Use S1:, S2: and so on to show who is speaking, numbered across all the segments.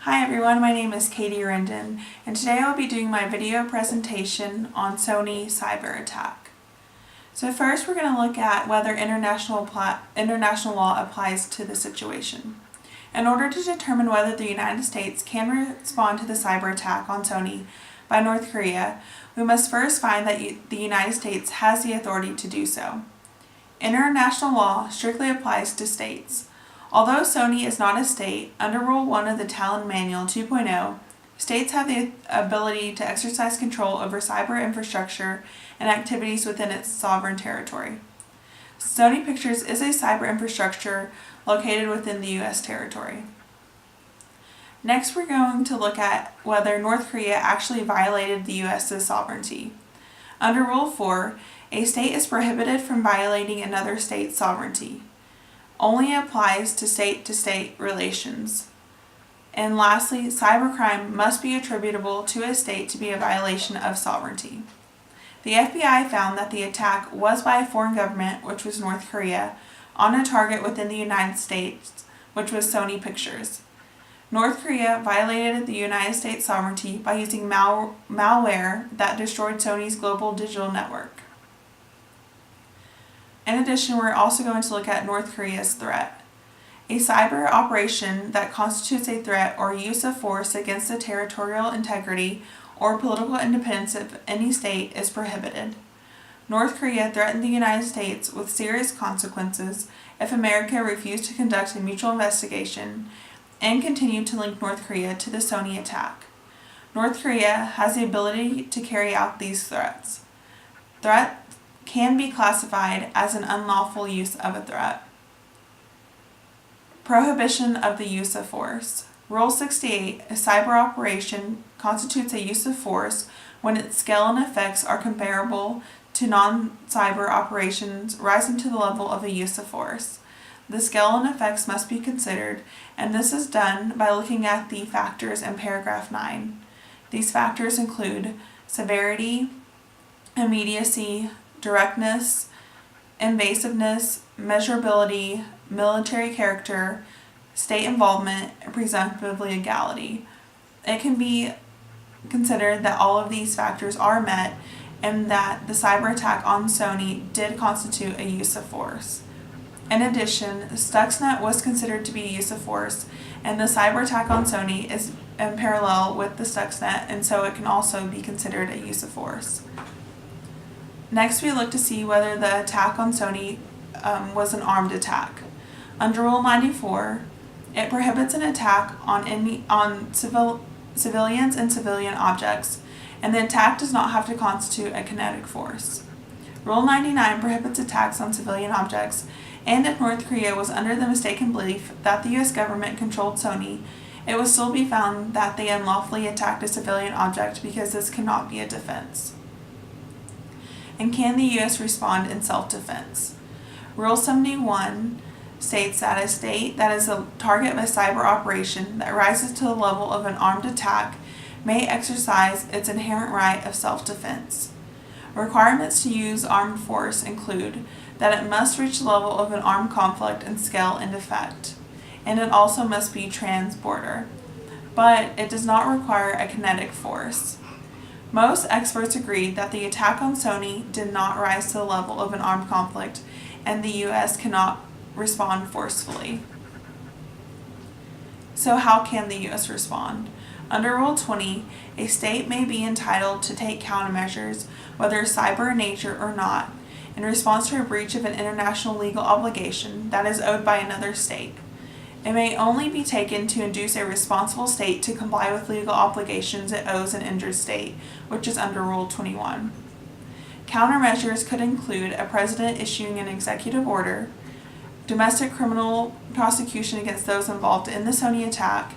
S1: Hi everyone, my name is Katie Rendon, and today I'll be doing my video presentation on Sony cyber attack. So first we're going to look at whether international law applies to the situation. In order to determine whether the United States can respond to the cyber attack on Sony by North Korea, we must first find that the United States has the authority to do so. International law strictly applies to states. Although Sony is not a state, under Rule 1 of the Talon Manual 2.0, states have the ability to exercise control over cyber infrastructure and activities within its sovereign territory. Sony Pictures is a cyber infrastructure located within the U.S. territory. Next, we're going to look at whether North Korea actually violated the U.S.'s sovereignty. Under Rule 4, a state is prohibited from violating another state's sovereignty. Only applies to state-to-state relations. And lastly, cybercrime must be attributable to a state to be a violation of sovereignty. The FBI found that the attack was by a foreign government, which was North Korea, on a target within the United States, which was Sony Pictures. North Korea violated the United States sovereignty by using malware that destroyed Sony's global digital network. In addition, we're also going to look at North Korea's threat. A cyber operation that constitutes a threat or use of force against the territorial integrity or political independence of any state is prohibited. North Korea threatened the United States with serious consequences if America refused to conduct a mutual investigation and continued to link North Korea to the Sony attack. North Korea has the ability to carry out these threats. Threat can be classified as an unlawful use of a threat. Prohibition of the use of force. Rule 68, a cyber operation constitutes a use of force when its scale and effects are comparable to non-cyber operations rising to the level of a use of force. The scale and effects must be considered, and this is done by looking at the factors in paragraph 9. These factors include severity, immediacy, directness, invasiveness, measurability, military character, state involvement, and presumptively legality. It can be considered that all of these factors are met and that the cyber attack on Sony did constitute a use of force. In addition, Stuxnet was considered to be a use of force, and the cyber attack on Sony is in parallel with the Stuxnet, and so it can also be considered a use of force. Next, we look to see whether the attack on Sony was an armed attack. Under Rule 94, it prohibits an attack on civilians and civilian objects, and the attack does not have to constitute a kinetic force. Rule 99 prohibits attacks on civilian objects, and if North Korea was under the mistaken belief that the U.S. government controlled Sony, it would still be found that they unlawfully attacked a civilian object because this cannot be a defense. And can the U.S. respond in self-defense? Rule 71 states that a state that is the target of a cyber operation that rises to the level of an armed attack may exercise its inherent right of self-defense. Requirements to use armed force include that it must reach the level of an armed conflict in scale and effect, and it also must be trans-border, but it does not require a kinetic force. Most experts agreed that the attack on Sony did not rise to the level of an armed conflict, and the U.S. cannot respond forcefully. So how can the U.S. respond? Under Rule 20, a state may be entitled to take countermeasures, whether cyber in nature or not, in response to a breach of an international legal obligation that is owed by another state. It may only be taken to induce a responsible state to comply with legal obligations it owes an injured state, which is under Rule 21. Countermeasures could include a president issuing an executive order, domestic criminal prosecution against those involved in the Sony attack,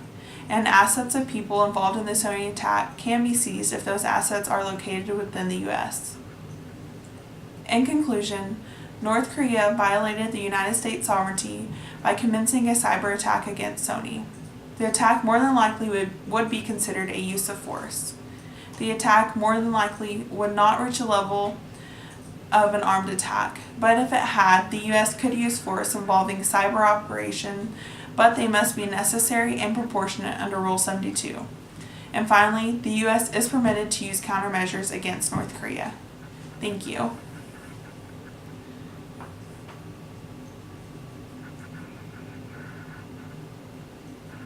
S1: and assets of people involved in the Sony attack can be seized if those assets are located within the U.S. In conclusion, North Korea violated the United States sovereignty by commencing a cyber attack against Sony. The attack more than likely would be considered a use of force. The attack more than likely would not reach a level of an armed attack, but if it had, the U.S. could use force involving cyber operation but they must be necessary and proportionate under Rule 72. And finally, the U.S. is permitted to use countermeasures against North Korea. Thank you.